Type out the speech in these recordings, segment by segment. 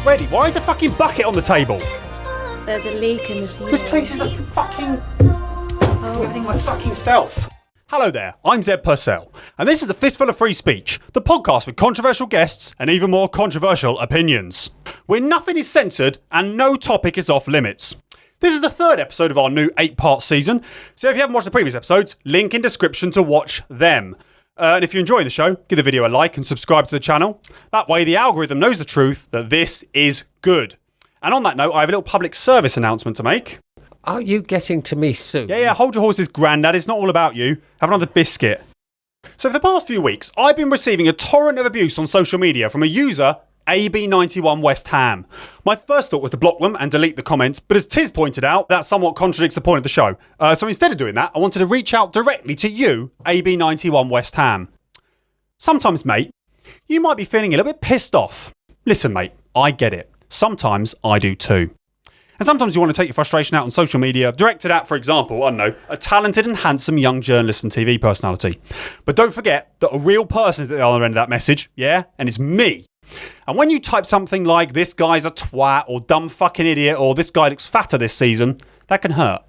Ready? Why is a fucking bucket on the table? There's a leak in the ceiling. This place is a fucking... Everything my fucking self. Hello there, I'm Zeb Purcell, and this is the Fistful of Free Speech, the podcast with controversial guests and even more controversial opinions, where nothing is censored and no topic is off limits. This is the third episode of our new 8-part season, so if you haven't watched the previous episodes, link in description to watch them. And if you're enjoying the show, give the video a like and subscribe to the channel. That way the algorithm knows the truth that this is good. And on that note, I have a little public service announcement to make. Are you getting to me soon? Yeah, hold your horses, Grandad. It's not all about you. Have another biscuit. So for the past few weeks, I've been receiving a torrent of abuse on social media from a user, AB91 West Ham. My first thought was to block them and delete the comments, but as Tiz pointed out, that somewhat contradicts the point of the show. So instead of doing that, I wanted to reach out directly to you, AB91 West Ham. Sometimes, mate, you might be feeling a little bit pissed off. Listen, mate, I get it. Sometimes I do too. And sometimes you want to take your frustration out on social media, directed at, for example, I don't know, a talented and handsome young journalist and TV personality. But don't forget that a real person is at the other end of that message, yeah? And it's me. And when you type something like, this guy's a twat, or dumb fucking idiot, or this guy looks fatter this season, that can hurt.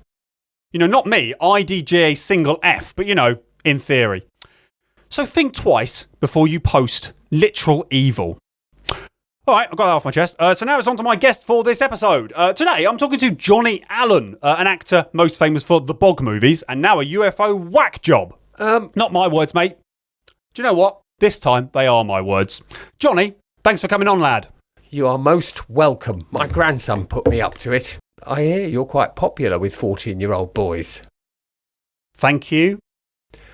You know, not me, IDGA single F, but you know, in theory. So think twice before you post literal evil. Alright, I've got that off my chest. So now it's on to my guest for this episode. Today, I'm talking to Johnny Allen, an actor most famous for the Bog movies, and now a UFO whack job. Not my words, mate. Do you know what? This time, they are my words. Johnny, thanks for coming on, lad. You are most welcome. My grandson put me up to it. I hear you're quite popular with 14-year-old boys. Thank you.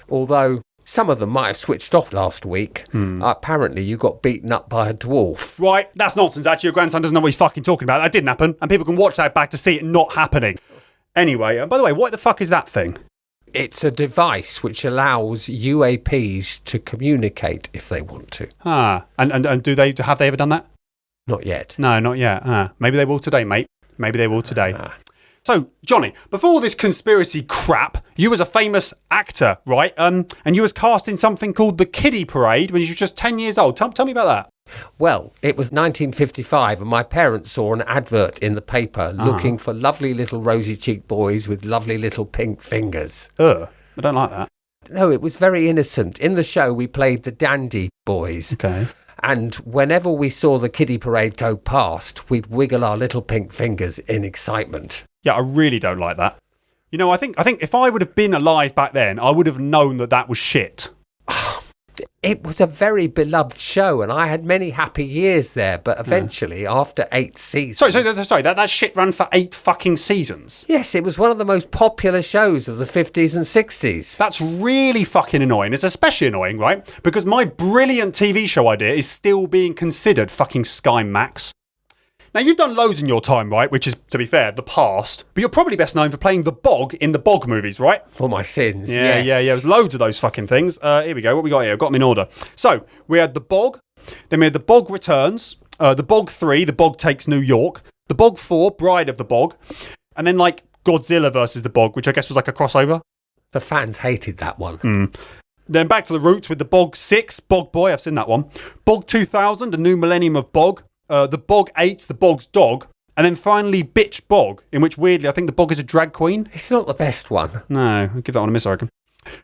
Although some of them might have switched off last week. Apparently you got beaten up by a dwarf. Right, that's nonsense, actually. Your grandson doesn't know what he's fucking talking about. That didn't happen, and people can watch that back to see it not happening. Anyway, by the way, what the fuck is that thing? It's a device which allows UAPs to communicate if they want to. And have they ever done that? Not yet. No, not yet. Maybe they will today, mate. Maybe they will today. So, Johnny, before all this conspiracy crap, you was a famous actor, right? And you was cast in something called The Kiddie Parade when you were just 10 years old. Tell me about that. Well, it was 1955 and my parents saw an advert in the paper looking for lovely little rosy-cheeked boys with lovely little pink fingers. I don't like that. No, it was very innocent. In the show, we played the dandy boys. Okay. And whenever we saw the kiddie parade go past, we'd wiggle our little pink fingers in excitement. Yeah, I really don't like that. You know, I think if I would have been alive back then, I would have known that was shit. It was a very beloved show, and I had many happy years there. But eventually, after 8 seasons... Sorry, that shit ran for 8 fucking seasons? Yes, it was one of the most popular shows of the 50s and 60s. That's really fucking annoying. It's especially annoying, right? Because my brilliant TV show idea is still being considered fucking Sky Max. Now, you've done loads in your time, right? Which is, to be fair, the past. But you're probably best known for playing the Bog in the Bog movies, right? For my sins, yes. Yeah. There's loads of those fucking things. Here we go. What we got here? I've got them in order. So, we had the Bog. Then we had the Bog Returns. The Bog 3, the Bog Takes New York. The Bog 4, Bride of the Bog. And then, like, Godzilla versus the Bog, which I guess was like a crossover. The fans hated that one. Then back to the roots with the Bog 6, Bog Boy. I've seen that one. Bog 2000, a new millennium of Bog. The Bog 8, the Bog's Dog, and then finally Bitch Bog, in which weirdly I think the Bog is a drag queen. It's not the best one. No, I'll give that one a miss, I reckon.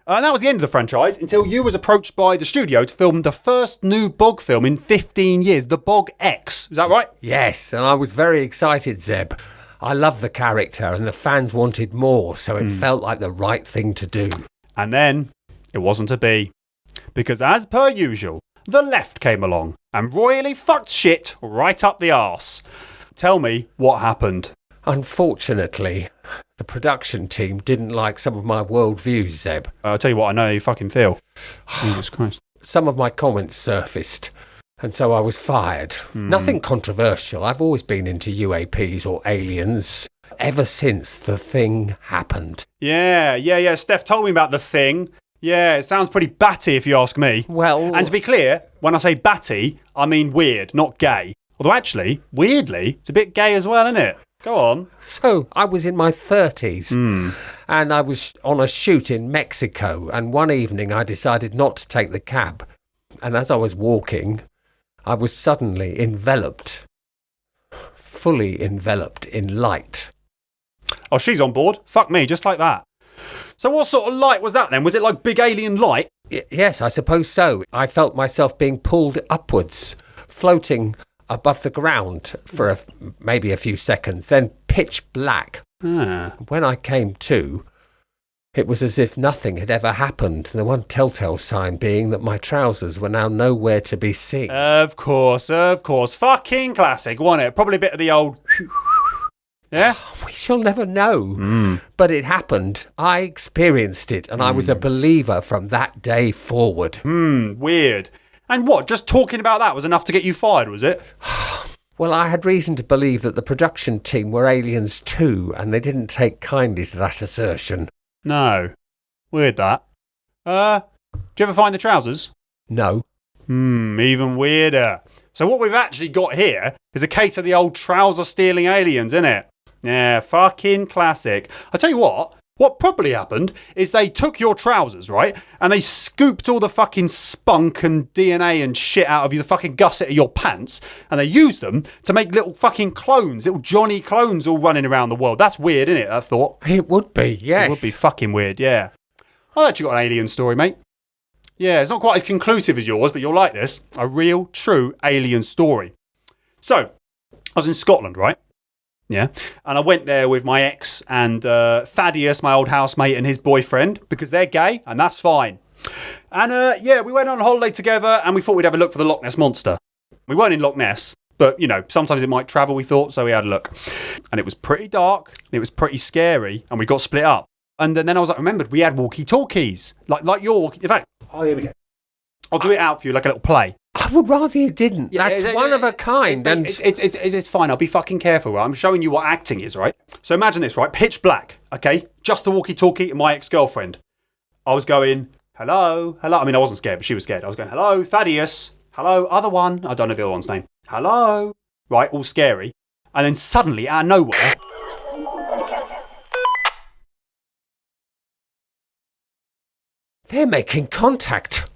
And that was the end of the franchise until you was approached by the studio to film the first new Bog film in 15 years, the Bog X. Is that right? Yes, and I was very excited, Zeb. I love the character and the fans wanted more, so it felt like the right thing to do. And then it wasn't to be. Because as per usual, the left came along and royally fucked shit right up the arse. Tell me what happened. Unfortunately, the production team didn't like some of my worldviews, Zeb. I'll tell you what, I know how you fucking feel. Jesus Christ. Some of my comments surfaced, and so I was fired. Nothing controversial. I've always been into UAPs or aliens ever since the thing happened. Yeah. Steph told me about the thing. Yeah, it sounds pretty batty if you ask me. Well... And to be clear, when I say batty, I mean weird, not gay. Although actually, weirdly, it's a bit gay as well, isn't it? Go on. So, I was in my 30s, and I was on a shoot in Mexico, and one evening I decided not to take the cab. And as I was walking, I was suddenly enveloped fully enveloped in light. Oh, she's on board. Fuck me, just like that. So what sort of light was that then? Was it like big alien light? Yes, I suppose so. I felt myself being pulled upwards, floating above the ground for maybe a few seconds, then pitch black. When I came to, it was as if nothing had ever happened, the one telltale sign being that my trousers were now nowhere to be seen. Of course. Fucking classic, wasn't it? Probably a bit of the old... Yeah? We shall never know. But it happened. I experienced it, and I was a believer from that day forward. Weird. And what, just talking about that was enough to get you fired, was it? Well, I had reason to believe that the production team were aliens too, and they didn't take kindly to that assertion. No. Weird that. Do you ever find the trousers? No. Even weirder. So what we've actually got here is a case of the old trouser-stealing aliens, isn't it? Yeah, fucking classic. I tell you what probably happened is they took your trousers, right? And they scooped all the fucking spunk and DNA and shit out of you, the fucking gusset of your pants, and they used them to make little fucking clones, little Johnny clones all running around the world. That's weird, isn't it, I thought? It would be, yes. It would be fucking weird, yeah. I've actually got an alien story, mate. Yeah, it's not quite as conclusive as yours, but you'll like this. A real, true alien story. So, I was in Scotland, right? Yeah. And I went there with my ex and Thaddeus, my old housemate, and his boyfriend, because they're gay, and that's fine. And yeah, we went on holiday together, and we thought we'd have a look for the Loch Ness Monster. We weren't in Loch Ness, but, you know, sometimes it might travel, we thought, so we had a look. And it was pretty dark, it was pretty scary, and we got split up. And then I was like, remembered, we had walkie-talkies. Like your walkie... In fact, here we go. I'll do it out for you like a little play. I would rather you didn't. Yeah, That's one of a kind. And it's fine. I'll be fucking careful. Right? I'm showing you what acting is, right? So imagine this, right? Pitch black, okay? Just the walkie-talkie and my ex-girlfriend. I was going, hello. I mean, I wasn't scared, but she was scared. I was going, hello, Thaddeus. Hello, other one. I don't know the other one's name. Hello. Right, all scary. And then suddenly, out of nowhere... They're making contact.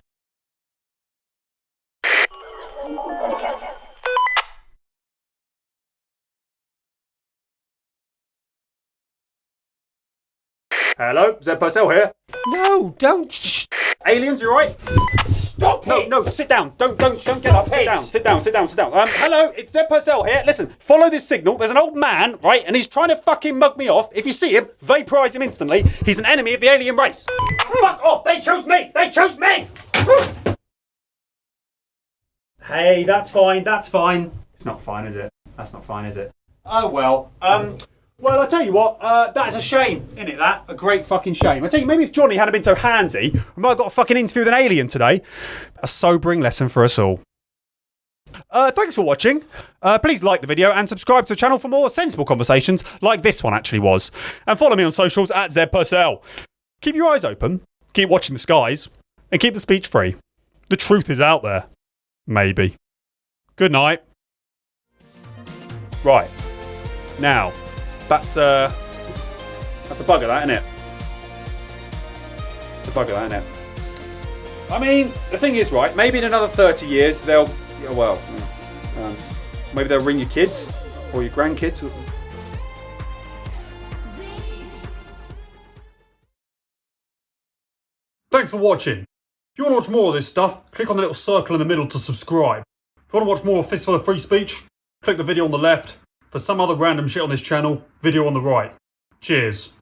Hello, Zed Purcell here. No, don't. Shh. Aliens, you right? Stop it. No, sit down. Don't get up. Sit down. Hello, it's Zed Purcell here. Listen, follow this signal. There's an old man, right, and he's trying to fucking mug me off. If you see him, vaporise him instantly. He's an enemy of the alien race. Fuck off! They chose me! Hey, that's fine. It's not fine, is it? That's not fine, is it? Oh, well. Well, I tell you what, that is a shame, isn't it, that? A great fucking shame. I tell you, maybe if Johnny hadn't been so handsy, we might have got a fucking interview with an alien today. A sobering lesson for us all. Thanks for watching. Please like the video and subscribe to the channel for more sensible conversations like this one actually was. And follow me on socials at Zed Purcell. Keep your eyes open, keep watching the skies, and keep the speech free. The truth is out there. Maybe. Good night. Right. Now... That's a bugger, that, isn't it? It's a bugger, that, isn't it? I mean, the thing is, right, maybe in another 30 years, they'll, maybe they'll ring your kids or your grandkids. Thanks for watching. If you want to watch more of this stuff, click on the little circle in the middle to subscribe. If you want to watch more Fistful of Free Speech, click the video on the left. For some other random shit on this channel, video on the right. Cheers.